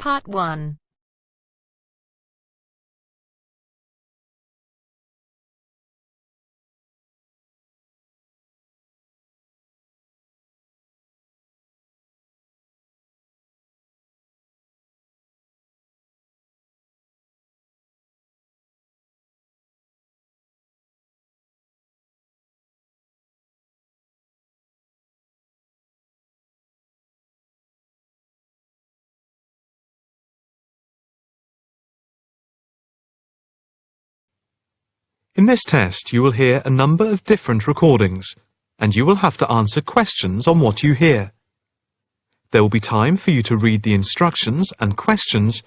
Part 1. In this test, you will hear a number of different recordings, and you will have to answer questions on what you hear. There will be time for you to read the instructions and questions,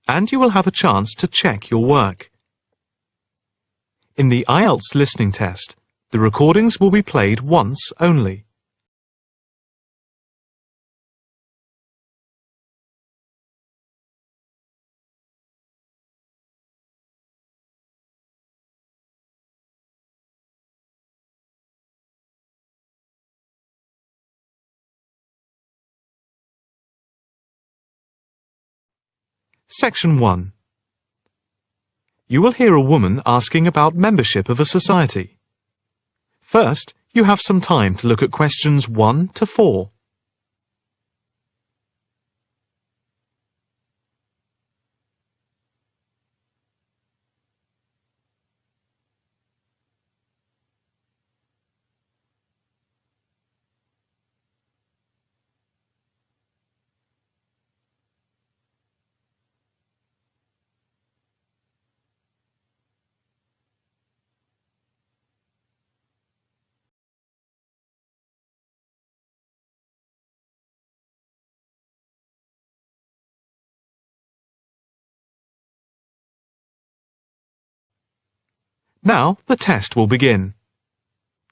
and you will have a chance to check your work. In the IELTS listening test, the recordings will be played once only. Section 1. You will hear a woman asking about membership of a society. First, you have some time to look at questions 1 to 4. Now the test will begin.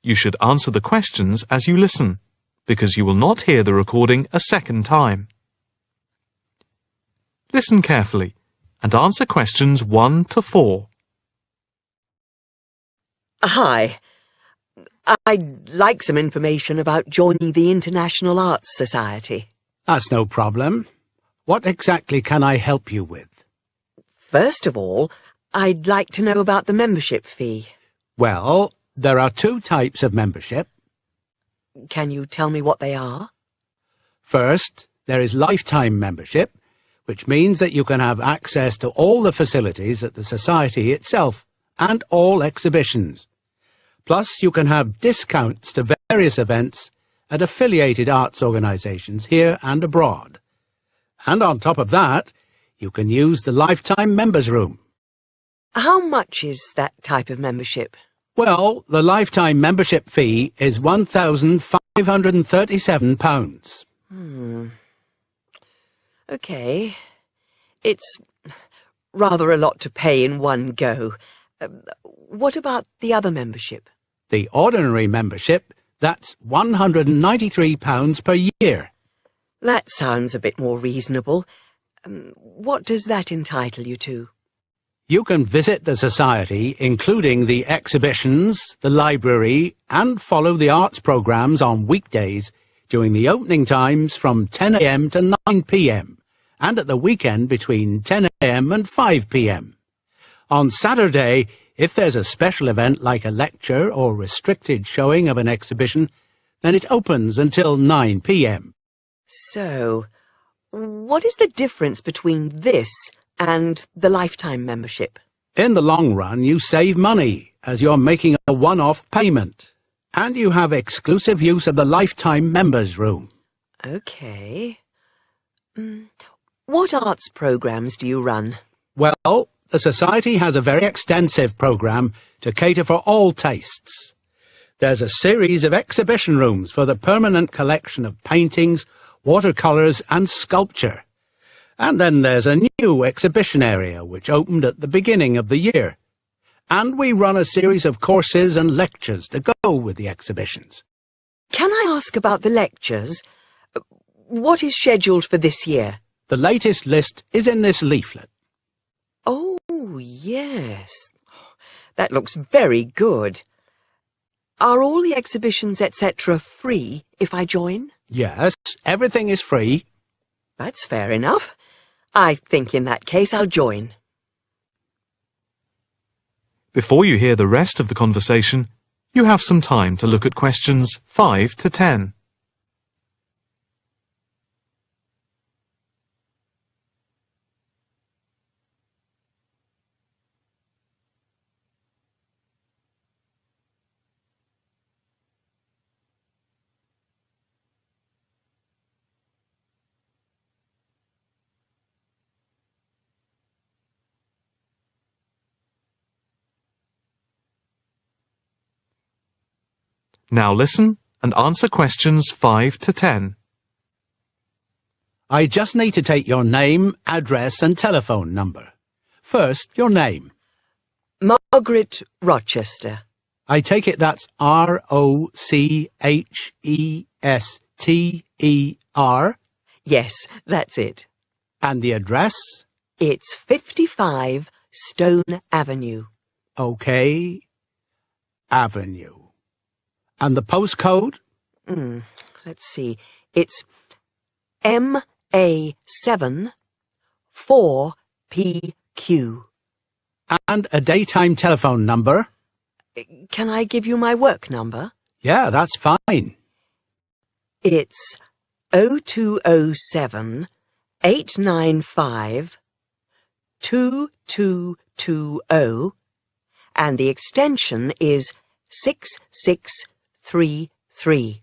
You should answer the questions as you listen, because you will not hear the recording a second time. Listen carefully and answer questions 1 to 4. Hi. I'd like some information about joining the International Arts Society. That's no problem. What exactly can I help you with? First of all, I'd like to know about the membership fee. Well, there are 2 types of membership. Can you tell me what they are? First, there is lifetime membership, which means that you can have access to all the facilities at the Society itself and all exhibitions. Plus, you can have discounts to various events at affiliated arts organisations here and abroad. And on top of that, you can use the lifetime members' room. How much is that type of membership? Well, the lifetime membership fee is £1,537. OK. It's rather a lot to pay in one go. What about the other membership? The ordinary membership, that's £193 per year. That sounds a bit more reasonable. What does that entitle you to? You can visit the Society, including the exhibitions, the library, and follow the arts programmes on weekdays during the opening times from 10 a.m. to 9 p.m. and at the weekend between 10 a.m. and 5 p.m. On Saturday, if there's a special event like a lecture or restricted showing of an exhibition, then it opens until 9 p.m. So, what is the difference between this and the lifetime membership? In the long run, you save money, as you're making a one-off payment. And you have exclusive use of the lifetime members' room. OK. What arts programmes do you run? Well, the Society has a very extensive programme to cater for all tastes. There's a series of exhibition rooms for the permanent collection of paintings, watercolours and sculpture. And then there's a new exhibition area which opened at the beginning of the year. And we run a series of courses and lectures to go with the exhibitions. Can I ask about the lectures? What is scheduled for this year? The latest list is in this leaflet. Oh, yes. That looks very good. Are all the exhibitions, etc., free if I join? Yes, everything is free. That's fair enough. I think in that case I'll join. Before you hear the rest of the conversation, you have some time to look at questions 5 to 10. Now listen and answer questions 5 to 10. I just need to take your name, address and telephone number. First, your name. Margaret Rochester. I take it that's Rochester. Yes, that's it. And the address? It's 55 Stone Avenue. OK. Avenue. And the postcode? Let's see. It's MA7 4PQ. And a daytime telephone number? Can I give you my work number? Yeah, that's fine. It's 0207 895 2220, and the extension is 6633.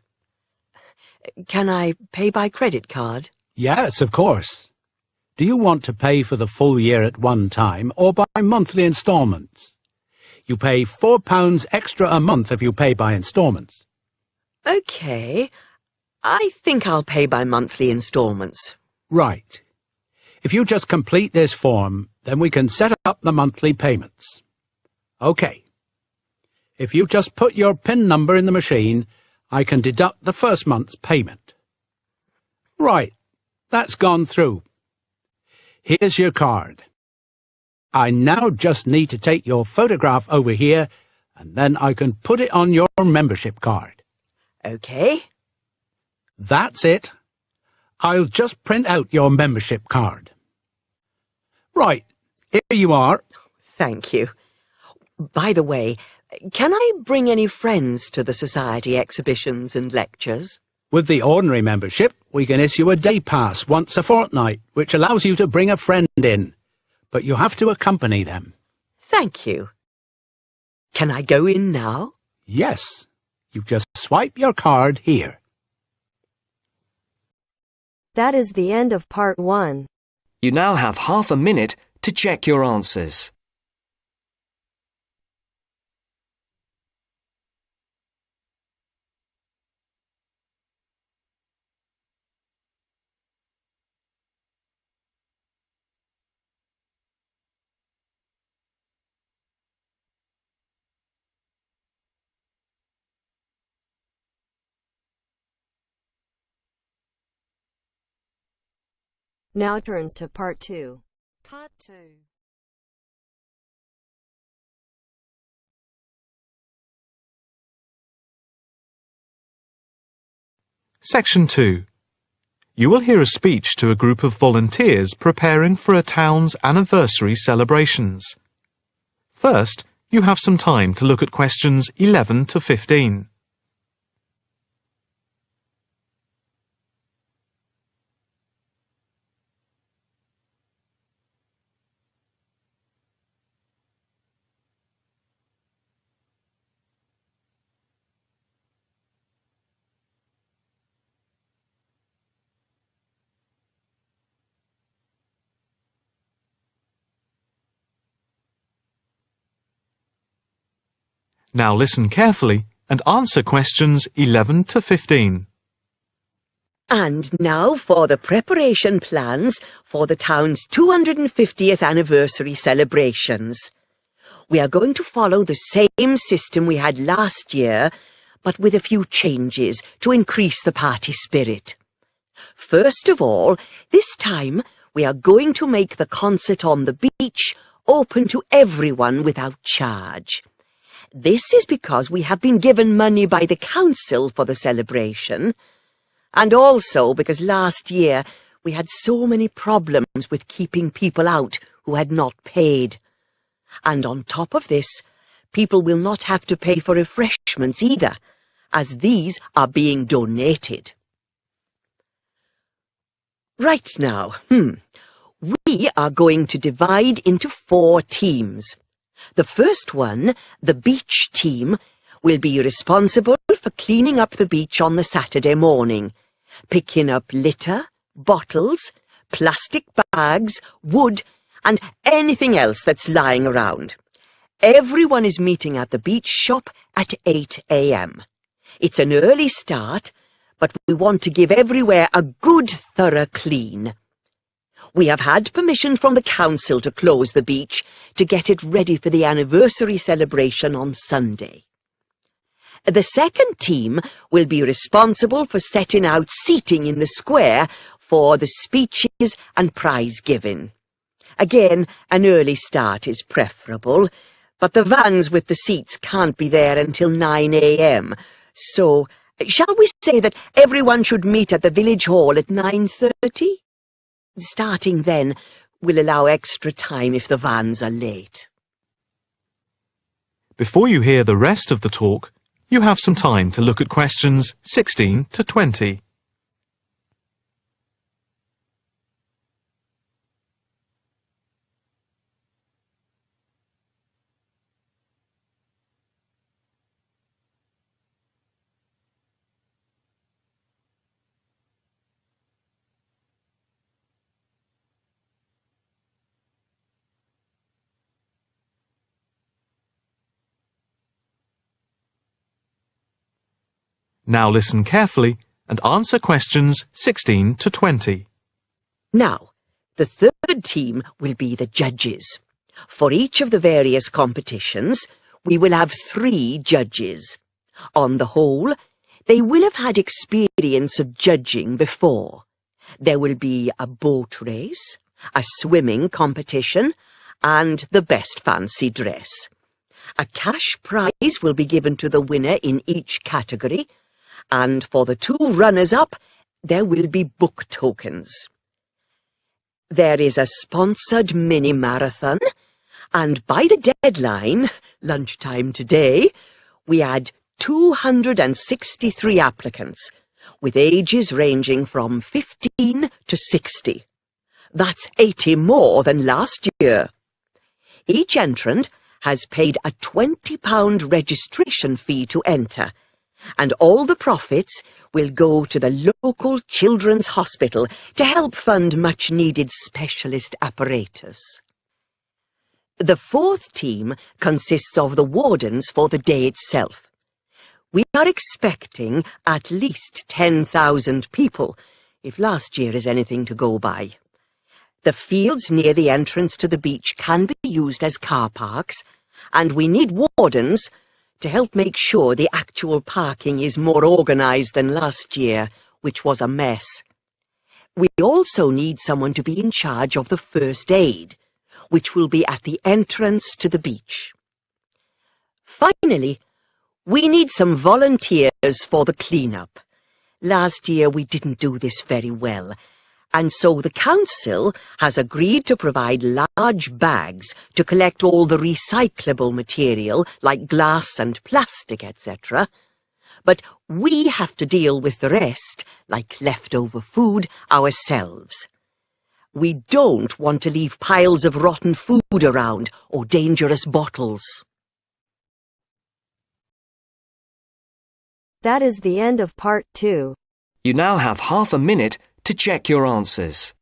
Can I pay by credit card? Yes, of course. Do you want to pay for the full year at one time or by monthly instalments? You pay £4 extra a month if you pay by instalments. OK. I think I'll pay by monthly instalments. Right. If you just complete this form, then we can set up the monthly payments. OK. If you just put your PIN number in the machine, I can deduct the first month's payment. Right. That's gone through. Here's your card. I now just need to take your photograph over here, and then I can put it on your membership card. OK. That's it. I'll just print out your membership card. Right, here you are. Thank you. By the way, can I bring any friends to the Society exhibitions and lectures? With the ordinary membership, we can issue a day pass once a fortnight, which allows you to bring a friend in. But you have to accompany them. Thank you. Can I go in now? Yes. You just swipe your card here. That is the end of part 1. You now have half a minute to check your answers. Now turns to part 2. Part 2. Section 2. You will hear a speech to a group of volunteers preparing for a town's anniversary celebrations. First, you have some time to look at questions 11 to 15. Now listen carefully and answer questions 11 to 15. And now for the preparation plans for the town's 250th anniversary celebrations. We are going to follow the same system we had last year, but with a few changes to increase the party spirit. First of all, this time we are going to make the concert on the beach open to everyone without charge. This is because we have been given money by the council for the celebration, and also because last year We had so many problems with keeping people out who had not paid. And on top of this, people will not have to pay for refreshments either, as these are being donated. Right now, we are going to divide into 4 teams. The first one, the beach team, will be responsible for cleaning up the beach on the Saturday morning, picking up litter, bottles, plastic bags, wood, and anything else that's lying around. Everyone is meeting at the beach shop at 8 a.m. It's an early start, but we want to give everywhere a good, thorough clean. We have had permission from the council to close the beach to get it ready for the anniversary celebration on Sunday. The second team will be responsible for setting out seating in the square for the speeches and prize giving. Again, an early start is preferable, but the vans with the seats can't be there until 9 a.m. So, shall we say that everyone should meet at the village hall at 9:30? Starting then will allow extra time if the vans are late. Before you hear the rest of the talk, you have some time to look at questions 16 to 20. Now listen carefully and answer questions 16 to 20. Now, the third team will be the judges. For each of the various competitions, we will have 3 judges. On the whole, they will have had experience of judging before. There will be a boat race, a swimming competition, and the best fancy dress. A cash prize will be given to the winner in each category, and for the 2 runners-up, there will be book tokens. There is a sponsored mini-marathon, and by the deadline, lunchtime today, we had 263 applicants, with ages ranging from 15 to 60. That's 80 more than last year. Each entrant has paid a £20 registration fee to enter, and all the profits will go to the local children's hospital to help fund much-needed specialist apparatus. The 4th team consists of the wardens for the day itself. We are expecting at least 10,000 people, if last year is anything to go by. The fields near the entrance to the beach can be used as car parks, and we need wardens to help make sure the actual parking is more organised than last year, which was a mess. We also need someone to be in charge of the first aid, which will be at the entrance to the beach. Finally, we need some volunteers for the clean-up. Last year we didn't do this very well, and so the council has agreed to provide large bags to collect all the recyclable material like glass and plastic, etc. But we have to deal with the rest, like leftover food, ourselves. We don't want to leave piles of rotten food around or dangerous bottles. That is the end of part 2. You now have half a minute to check your answers.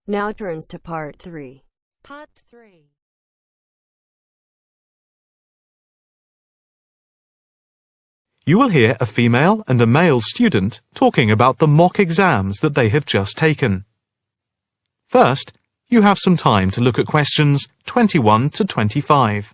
Now turns to part 3. Part 3. You will hear a female and a male student talking about the mock exams that they have just taken. First, you have some time to look at questions 21 to 25.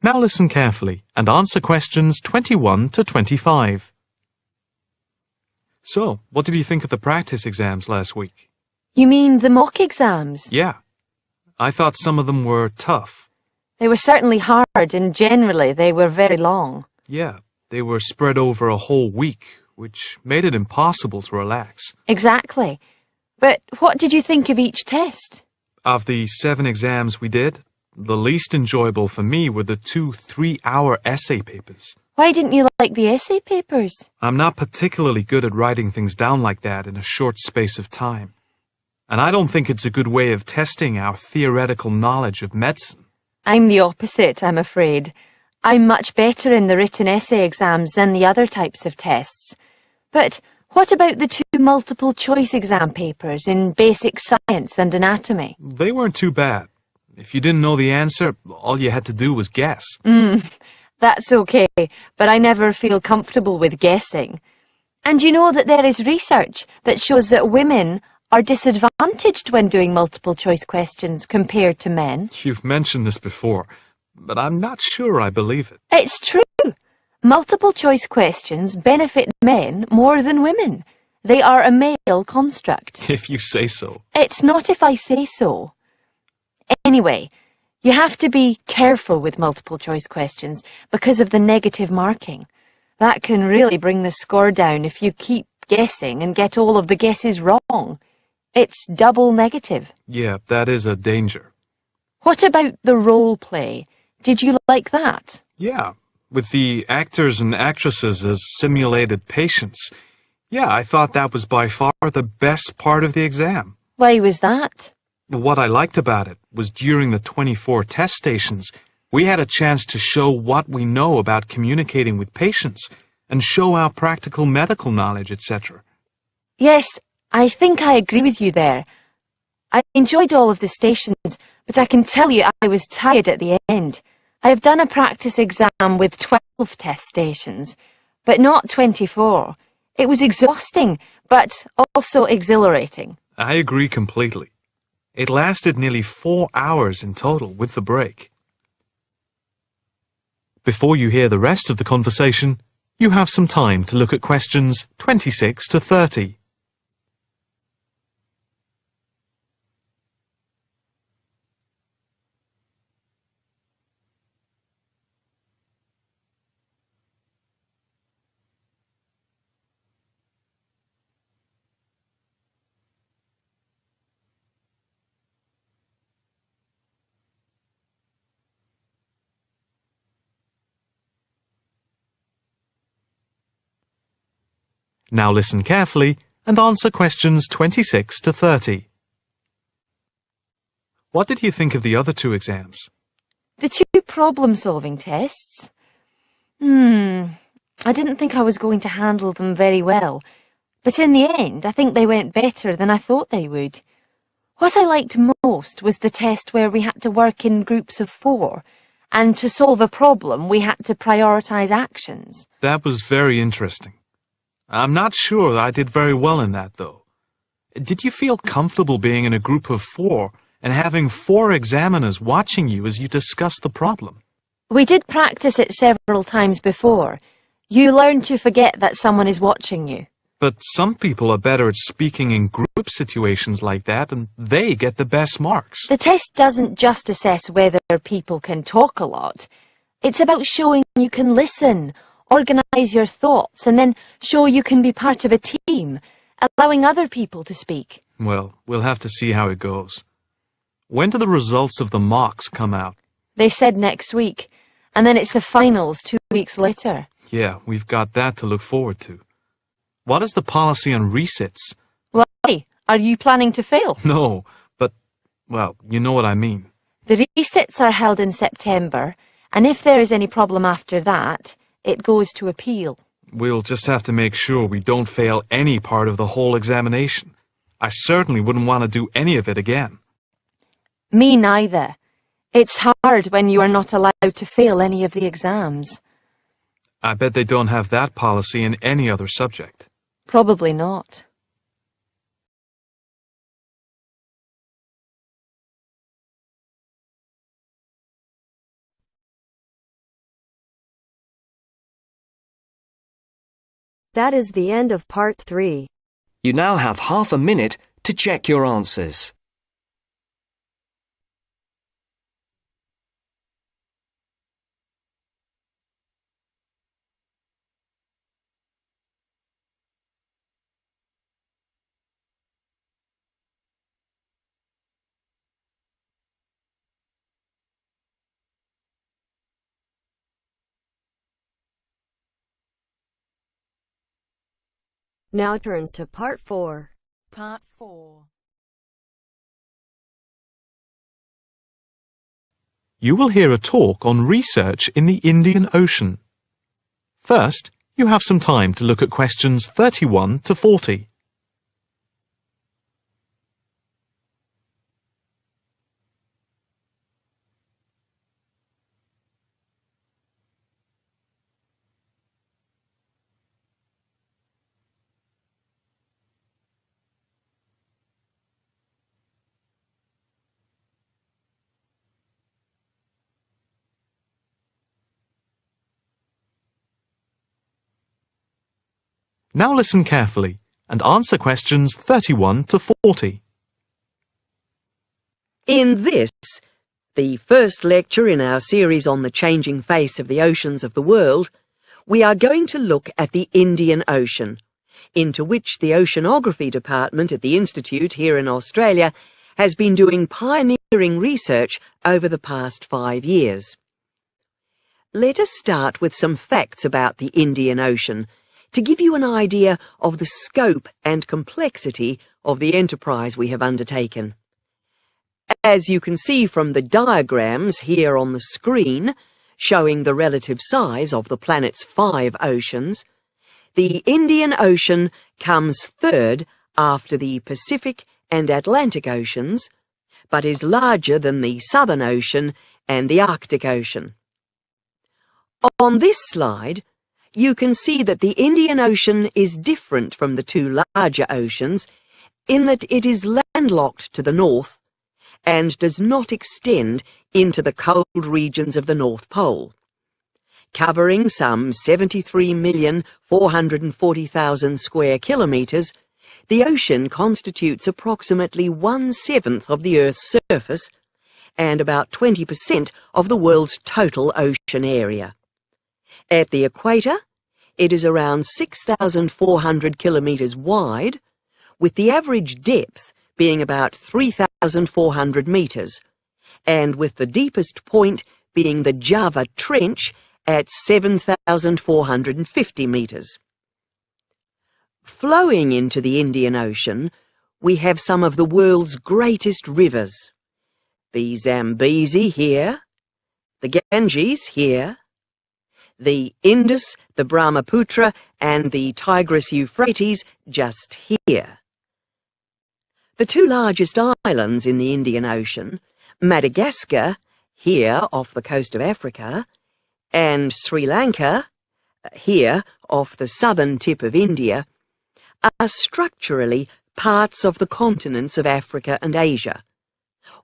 Now listen carefully and answer questions 21 to 25. So, what did you think of the practice exams last week? You mean the mock exams? Yeah, I thought some of them were tough. They were certainly hard, and generally they were very long. Yeah, they were spread over a whole week, which made it impossible to relax. Exactly. But what did you think of each test? Of the 7 exams we did, the least enjoyable for me were the 2 3-hour essay papers. Why didn't you like the essay papers? I'm not particularly good at writing things down like that in a short space of time. And I don't think it's a good way of testing our theoretical knowledge of medicine. I'm the opposite, I'm afraid. I'm much better in the written essay exams than the other types of tests. But what about the 2 multiple-choice exam papers in basic science and anatomy? They weren't too bad. If you didn't know the answer, all you had to do was guess. That's okay, but I never feel comfortable with guessing. And you know that there is research that shows that women are disadvantaged when doing multiple-choice questions compared to men. You've mentioned this before, but I'm not sure I believe it. It's true. Multiple-choice questions benefit men more than women. They are a male construct. If you say so. It's not if I say so. Anyway, you have to be careful with multiple-choice questions because of the negative marking. That can really bring the score down if you keep guessing and get all of the guesses wrong. It's double negative. Yeah, that is a danger. What about the role play? Did you like that? Yeah, with the actors and actresses as simulated patients. Yeah, I thought that was by far the best part of the exam. Why was that? What I liked about it was during the 24 test stations, we had a chance to show what we know about communicating with patients and show our practical medical knowledge, etc. Yes, I think I agree with you there. I enjoyed all of the stations, but I can tell you I was tired at the end. I have done a practice exam with 12 test stations, but not 24. It was exhausting, but also exhilarating. I agree completely. It lasted nearly 4 hours in total with the break. Before you hear the rest of the conversation, you have some time to look at questions 26 to 30. Now listen carefully and answer questions 26 to 30. What did you think of the other 2 exams? The 2 problem-solving tests? I didn't think I was going to handle them very well. But in the end, I think they went better than I thought they would. What I liked most was the test where we had to work in groups of 4, and to solve a problem, we had to prioritise actions. That was very interesting. I'm not sure I did very well in that, though. Did you feel comfortable being in a group of 4 and having 4 examiners watching you as you discussed the problem? We did practice it several times before. You learn to forget that someone is watching you. But some people are better at speaking in group situations like that, and they get the best marks. The test doesn't just assess whether people can talk a lot. It's about showing you can listen, organise your thoughts, and then show you can be part of a team, allowing other people to speak. Well, we'll have to see how it goes. When do the results of the mocks come out? They said next week, and then it's the finals 2 weeks later. Yeah, we've got that to look forward to. What is the policy on resits? Why? Are you planning to fail? No, but, well, you know what I mean. The resits are held in September, and if there is any problem after that, it goes to appeal. We'll just have to make sure we don't fail any part of the whole examination. I certainly wouldn't want to do any of it again. Me neither. It's hard when you are not allowed to fail any of the exams. I bet they don't have that policy in any other subject. Probably not. That is the end of part 3. You now have half a minute to check your answers. Now turns to part 4. Part 4. You will hear a talk on research in the Indian Ocean. First, you have some time to look at questions 31 to 40. Now listen carefully and answer questions 31 to 40. In this, the first lecture in our series on the changing face of the oceans of the world, we are going to look at the Indian Ocean, into which the Oceanography Department at the Institute here in Australia has been doing pioneering research over the past 5 years. Let us start with some facts about the Indian Ocean, to give you an idea of the scope and complexity of the enterprise we have undertaken. As you can see from the diagrams here on the screen, showing the relative size of the planet's 5 oceans, the Indian Ocean comes third after the Pacific and Atlantic Oceans, but is larger than the Southern Ocean and the Arctic Ocean. On this slide, you can see that the Indian Ocean is different from the 2 larger oceans in that it is landlocked to the north and does not extend into the cold regions of the North Pole. Covering some 73,440,000 square kilometres, the ocean constitutes approximately 1/7 of the Earth's surface and about 20% of the world's total ocean area. At the equator, it is around 6,400 kilometres wide, with the average depth being about 3,400 metres, and with the deepest point being the Java Trench at 7,450 metres. Flowing into the Indian Ocean, we have some of the world's greatest rivers. The Zambezi here, the Ganges here, the Indus, the Brahmaputra, and the Tigris-Euphrates just here. The 2 largest islands in the Indian Ocean, Madagascar, here off the coast of Africa, and Sri Lanka, here off the southern tip of India, are structurally parts of the continents of Africa and Asia,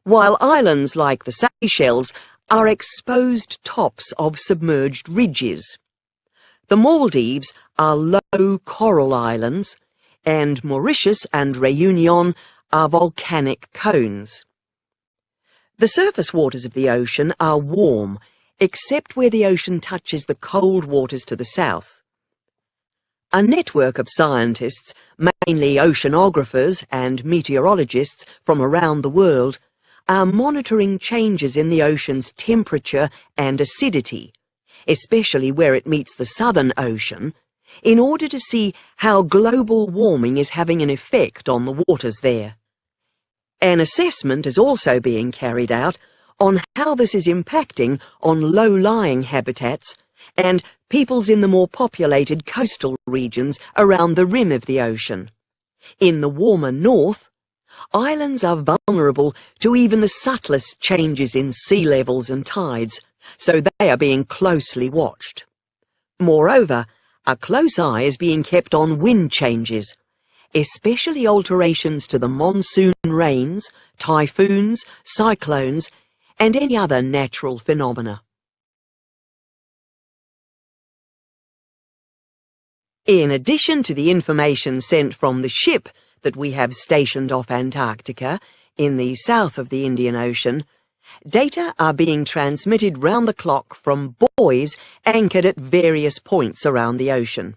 while islands like the Seychelles are exposed tops of submerged ridges. The Maldives are low coral islands, and Mauritius and Réunion are volcanic cones. The surface waters of the ocean are warm, except where the ocean touches the cold waters to the south. A network of scientists, mainly oceanographers and meteorologists from around the world, are monitoring changes in the ocean's temperature and acidity, especially where it meets the Southern Ocean, in order to see how global warming is having an effect on the waters there. An assessment is also being carried out on how this is impacting on low-lying habitats and peoples in the more populated coastal regions around the rim of the ocean. In the warmer north, islands are vulnerable to even the subtlest changes in sea levels and tides, so they are being closely watched. Moreover, a close eye is being kept on wind changes, especially alterations to the monsoon rains, typhoons, cyclones, and any other natural phenomena. In addition to the information sent from the ship that we have stationed off Antarctica, in the south of the Indian Ocean, data are being transmitted round the clock from buoys anchored at various points around the ocean.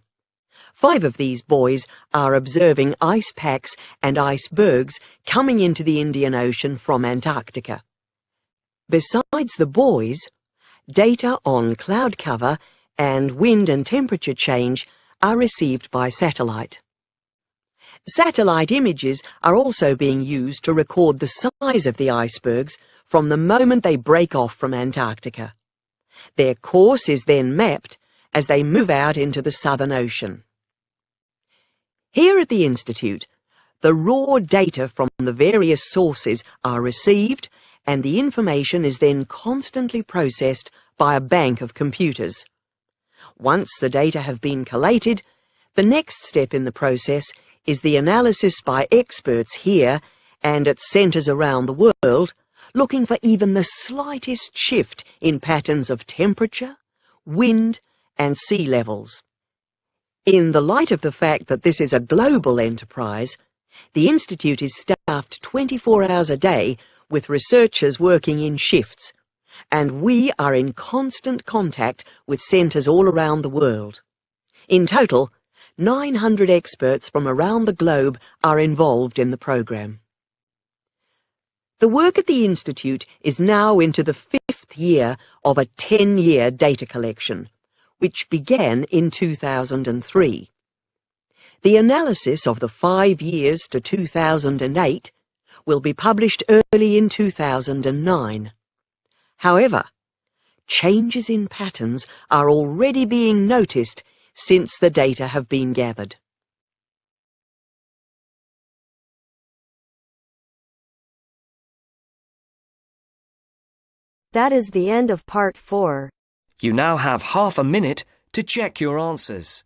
5 of these buoys are observing ice packs and icebergs coming into the Indian Ocean from Antarctica. Besides the buoys, data on cloud cover and wind and temperature change are received by satellite. Satellite images are also being used to record the size of the icebergs from the moment they break off from Antarctica. Their course is then mapped as they move out into the Southern Ocean. Here at the Institute, the raw data from the various sources are received and the information is then constantly processed by a bank of computers. Once the data have been collated, the next step in the process is the analysis by experts here and at centres around the world, looking for even the slightest shift in patterns of temperature, wind, and sea levels. In the light of the fact that this is a global enterprise, the Institute is staffed 24 hours a day with researchers working in shifts, and we are in constant contact with centres all around the world. In total, 900 experts from around the globe are involved in the programme. The work at the Institute is now into the 5th year of a 10-year data collection, which began in 2003. The analysis of the 5 years to 2008 will be published early in 2009. However, changes in patterns are already being noticed since the data have been gathered. That is the end of part 4. You now have half a minute to check your answers.